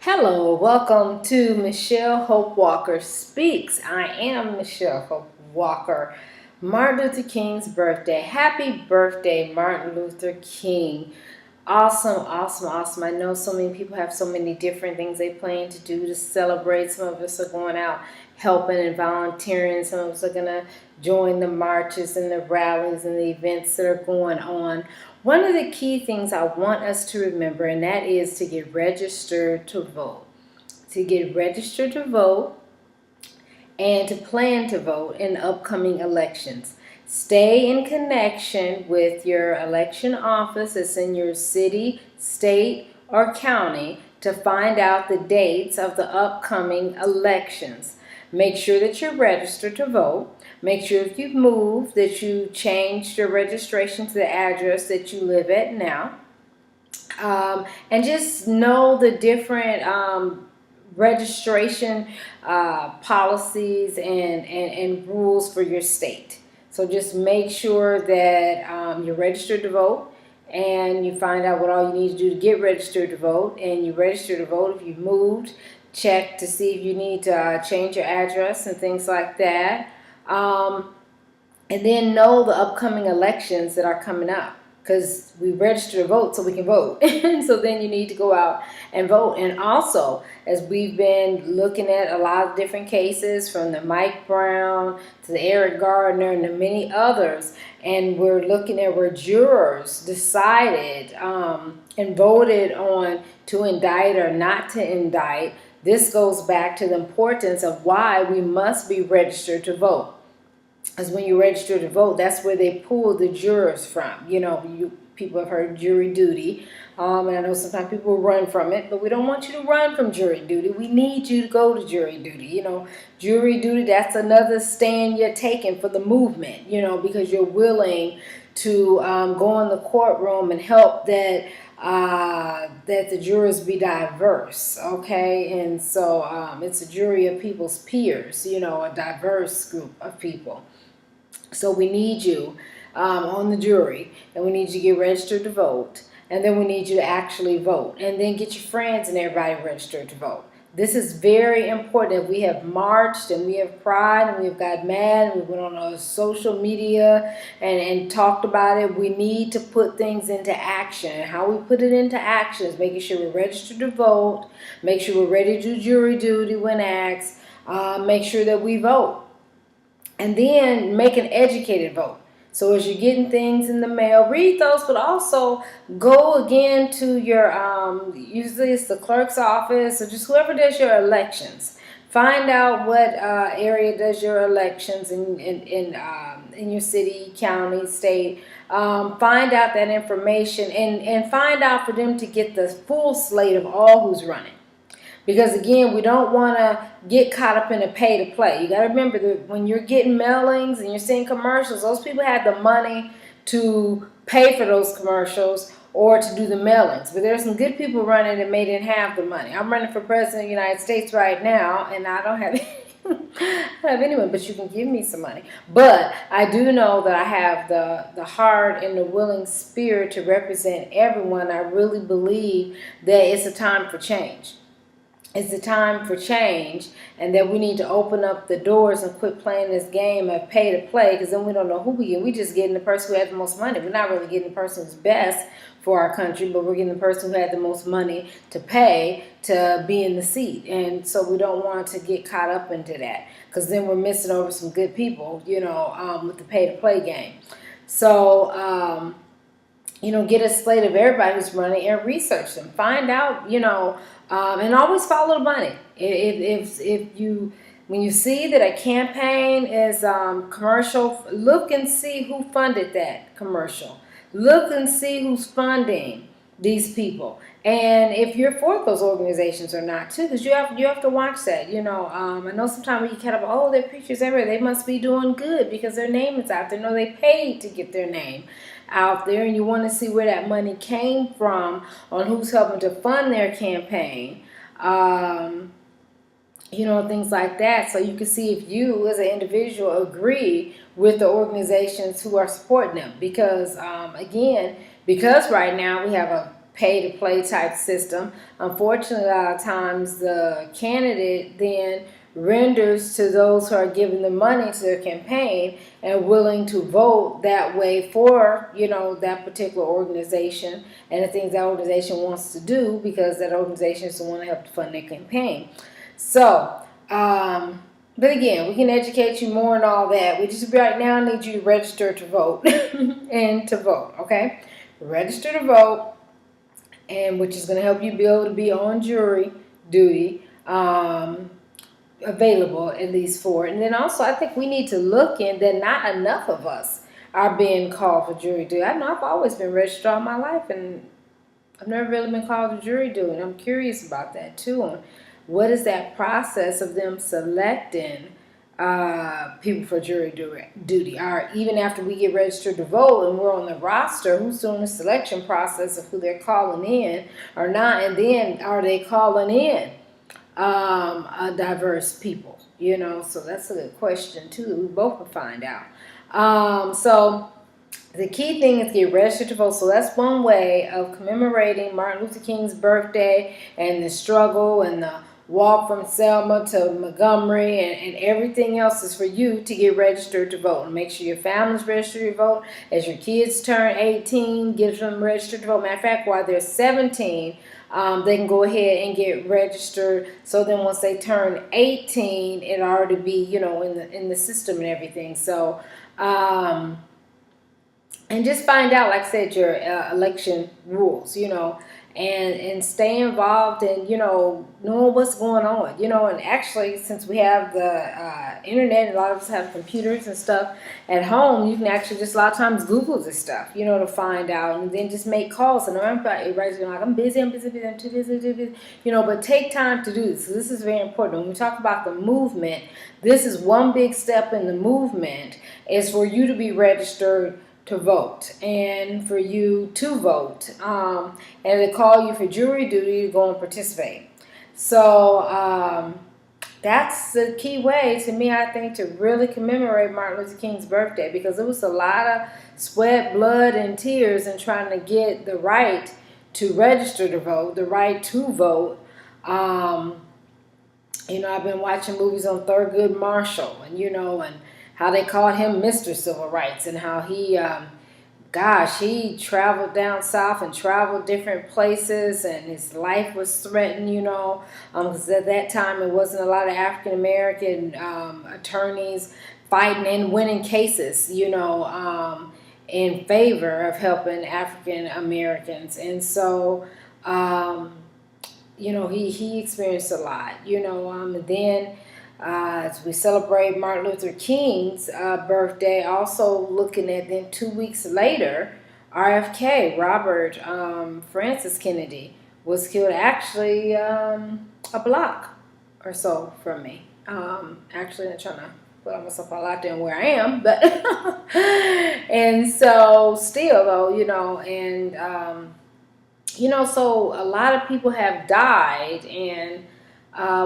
Hello, welcome to Michelle Hope Walker Speaks. I am Michelle Hope Walker. Martin Luther King's birthday. Happy birthday, Martin Luther King. Awesome, awesome, awesome. I know so many people have so many different things they plan to do to celebrate. Some of us are going out helping and volunteering. Some of us are going to join the marches and the rallies and the events that are going on. One of the key things I want us to remember, and that is to get registered to vote. To get registered to vote and to plan to vote in upcoming elections. Stay in connection with your election office that's in your city, state, or county to find out the dates of the upcoming elections. Make sure that you're registered to vote. Make sure if you've moved that you changed your registration to the address that you live at now. And just know the different registration policies and rules for your state. So just make sure that you're registered to vote and you find out what all you need to do to get registered to vote, and you register to vote. If you've moved, check to see if you need to change your address and things like that. And then know the upcoming elections that are coming up, because we register to vote so we can vote. And so then you need to go out and vote. And also, as we've been looking at a lot of different cases, from the Mike Brown to the Eric Gardner and the many others, and we're looking at where jurors decided and voted on to indict or not to indict. This goes back to the importance of why we must be registered to vote. Because when you register to vote, that's where they pull the jurors from. You know, people have heard jury duty. And I know sometimes people run from it, but we don't want you to run from jury duty. We need you to go to jury duty. You know, jury duty, that's another stand you're taking for the movement, you know, because you're willing to go in the courtroom and help that the jurors be diverse, okay? And so it's a jury of people's peers, you know, a diverse group of people. So we need you on the jury, and we need you to get registered to vote, and then we need you to actually vote, and then get your friends and everybody registered to vote. This is very important. We have marched and we have cried and we've got mad and we went on social media and talked about it. We need to put things into action. And how we put it into action is making sure we're registered to vote, make sure we're ready to do jury duty when asked, make sure that we vote, and then make an educated vote. So as you're getting things in the mail, read those, but also go again to your, usually it's the clerk's office or just whoever does your elections. Find out what area does your elections in your city, county, state. Find out that information and find out for them to get the full slate of all who's running. Because again, we don't want to get caught up in a pay to play. You got to remember that when you're getting mailings and you're seeing commercials, those people had the money to pay for those commercials or to do the mailings. But there's some good people running that may didn't have the money. I'm running for president of the United States right now, and I don't have I don't have anyone, but you can give me some money. But I do know that I have the heart and the willing spirit to represent everyone. I really believe that it's a time for change. It's the time for change, and that we need to open up the doors and quit playing this game of pay to play, because then we don't know who we get. We just getting the person who has the most money. We're not really getting the person who's best for our country, but we're getting the person who had the most money to pay to be in the seat. And so we don't want to get caught up into that, because then we're missing over some good people, you know, with the pay to play game. So, you know, get a slate of everybody who's running and research them. Find out, you know, and always follow the money. If you, when you see that a campaign is commercial, look and see who funded that commercial. Look and see who's funding these people, and if you're for those organizations or not too, because you have to watch that. You know, I know sometimes we get caught up, oh, their pictures everywhere, they must be doing good because their name is out there. No, they paid to get their name out there, and you want to see where that money came from, on who's helping to fund their campaign, you know, things like that, so you can see if you as an individual agree with the organizations who are supporting them. Because again, because right now we have a pay-to-play type system. Unfortunately, a lot of times the candidate then renders to those who are giving the money to their campaign and willing to vote that way for, that particular organization and the things that organization wants to do, because that organization is the one that helped fund their campaign. So, but again, we can educate you more and all that. We just right now need you to register to vote and to vote, okay? Register to vote, and which is going to help you be able to be on jury duty, available at least for it. And then also, I think we need to look in that not enough of us are being called for jury duty. I know I've always been registered all my life, and I've never really been called to jury duty. And I'm curious about that too. On what is that process of them selecting people for jury duty? Or even after we get registered to vote and we're on the roster, who's doing the selection process of who they're calling in or not? And then are they calling in diverse people? So that's a good question too. We both will find out. So the key thing is get registered to vote. So that's one way of commemorating Martin Luther King's birthday and the struggle and the walk from Selma to Montgomery and everything else is for you to get registered to vote. And make sure your family's registered to vote. As your kids turn 18, get them registered to vote. Matter of fact, while they're 17, they can go ahead and get registered. So then once they turn 18, it already be, in the system and everything. So, and just find out, like I said, your election rules, and stay involved in, knowing what's going on, and actually, since we have the internet, and a lot of us have computers and stuff at home, you can actually just a lot of times Google this stuff, to find out, and then just make calls. And everybody's like, I'm busy, I'm too busy, but take time to do this. So this is very important. When we talk about the movement, this is one big step in the movement, is for you to be registered to vote and for you to vote, and they call you for jury duty to go and participate. So that's the key way to me, I think, to really commemorate Martin Luther King's birthday, because it was a lot of sweat, blood, and tears in trying to get the right to register to vote, the right to vote. I've been watching movies on Thurgood Marshall, and and how they called him Mr. Civil Rights, and how he, he traveled down south and traveled different places, and his life was threatened, because at that time it wasn't a lot of African American attorneys fighting and winning cases, in favor of helping African Americans. And so, he experienced a lot, and then as we celebrate Martin Luther King's birthday, also looking at then 2 weeks later, RFK, Robert Francis Kennedy, was killed actually a block or so from me. Actually, I'm trying to put myself all out there and where I am, but and so still though, so a lot of people have died and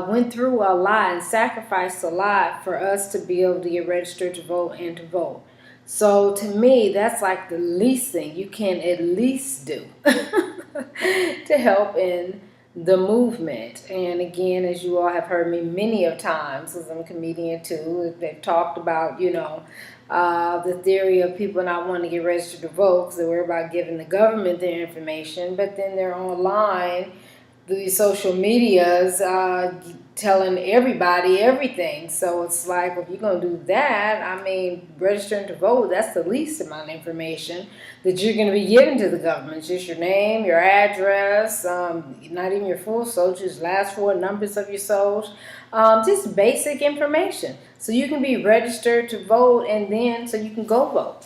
went through a lot and sacrificed a lot for us to be able to get registered to vote and to vote. So to me, that's like the least thing you can at least do to help in the movement. And again, as you all have heard me many of times, as I'm a comedian too, they've talked about, the theory of people not wanting to get registered to vote because they worry about giving the government their information, but then they're online, the social medias, telling everybody everything. So it's like, if you're going to do that, registering to vote, that's the least amount of information that you're going to be giving to the government. Just your name, your address, not even your full social, just last four numbers of your social, just basic information. So you can be registered to vote, and then so you can go vote.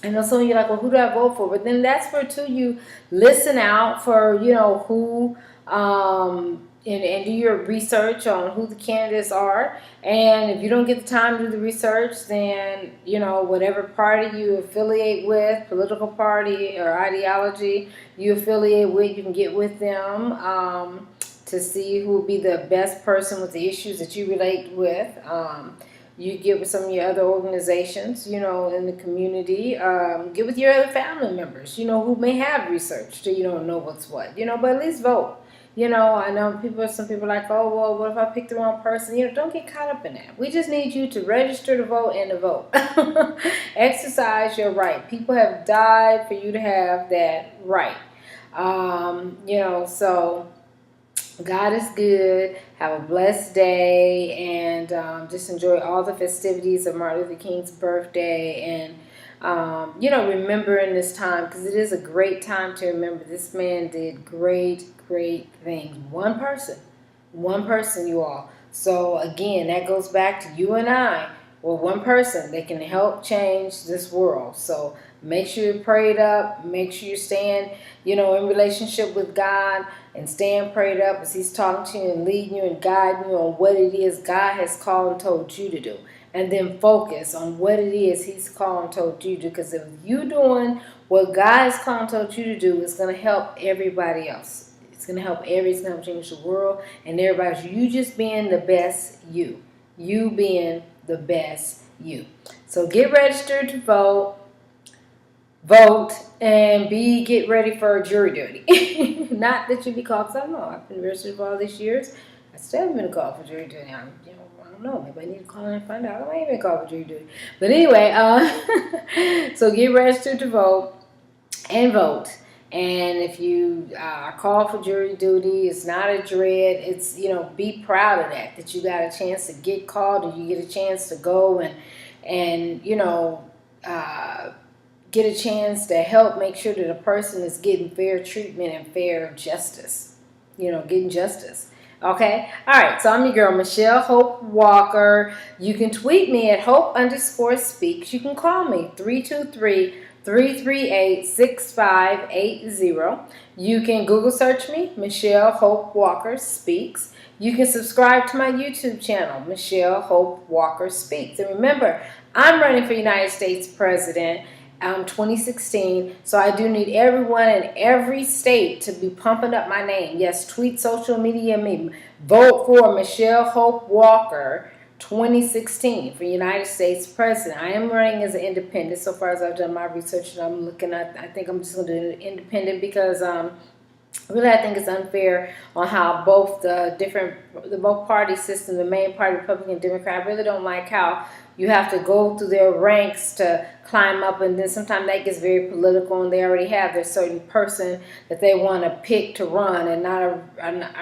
And then some of you are like, well, who do I vote for? But then that's where too you listen out for, who, and do your research on who the candidates are. And if you don't get the time to do the research, then, whatever party you affiliate with, political party or ideology you affiliate with, you can get with them to see who will be the best person with the issues that you relate with. You get with some of your other organizations, you know, in the community. Get with your other family members, you know, who may have researched, you don't know what's what, you know, but at least vote. You know, I know some people are like, oh, well, what if I pick the wrong person? You know, don't get caught up in that. We just need you to register to vote and to vote. Exercise your right. People have died for you to have that right. You know, so God is good. Have a blessed day, and just enjoy all the festivities of Martin Luther King's birthday. And you know, remember in this time, because it is a great time to remember. This man did great things. One person, you all. So again, that goes back to you and I. Well, one person that can help change this world. So make sure you're prayed up. Make sure you're staying, you know, in relationship with God and staying prayed up as He's talking to you and leading you and guiding you on what it is God has called and told you to do. And then focus on what it is He's called and told you to do. Because if you doing what God has called and told you to do, it's going to help everybody else. It's going to help it's going to change the world and everybody else. You just being the best you. You being the best you. So get registered to vote, and get ready for jury duty. Not that you be called, because I don't know, I've been registered for all these years. I still haven't been called for jury duty. I don't know. Maybe I need to call and find out. I ain't been called for jury duty. But anyway, so get registered to vote and vote. And if you are called for jury duty, it's not a dread. It's, you know, be proud of that you got a chance to get called and you get a chance to go and you know, get a chance to help make sure that a person is getting fair treatment and fair justice. You know, getting justice. Okay? All right. So I'm your girl, Michelle Hope Walker. You can tweet me at Hope_Speaks. You can call me 323-338-6580. You can Google search me, Michelle Hope Walker Speaks. You can subscribe to my YouTube channel, Michelle Hope Walker Speaks. And remember, I'm running for United States President 2016, so I do need everyone in every state to be pumping up my name. Yes, tweet, social media me. Vote for Michelle Hope Walker 2016 for United States President. I am running as an independent so far as I've done my research, and I'm looking at, I think I'm just going to do an independent because really I think it's unfair on how both both party system, the main party, Republican, Democrat, I really don't like how you have to go through their ranks to climb up, and then sometimes that gets very political, and they already have their certain person that they want to pick to run, and are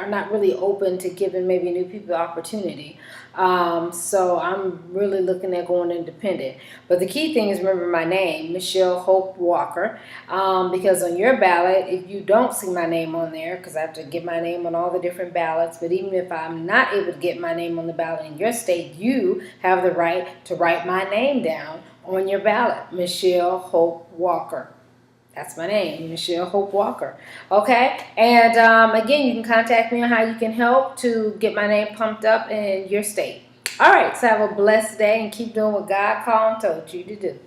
not really open to giving maybe new people the opportunity. So I'm really looking at going independent. But the key thing is remember my name, Michelle Hope Walker, because on your ballot, if you don't see my name on there, because I have to get my name on all the different ballots, but even if I'm not able to get my name on the ballot in your state, you have the right to write my name down on your ballot, Michelle Hope Walker. That's my name, Michelle Hope Walker. Okay? And again, you can contact me on how you can help to get my name pumped up in your state. All right, so have a blessed day and keep doing what God called and told you to do.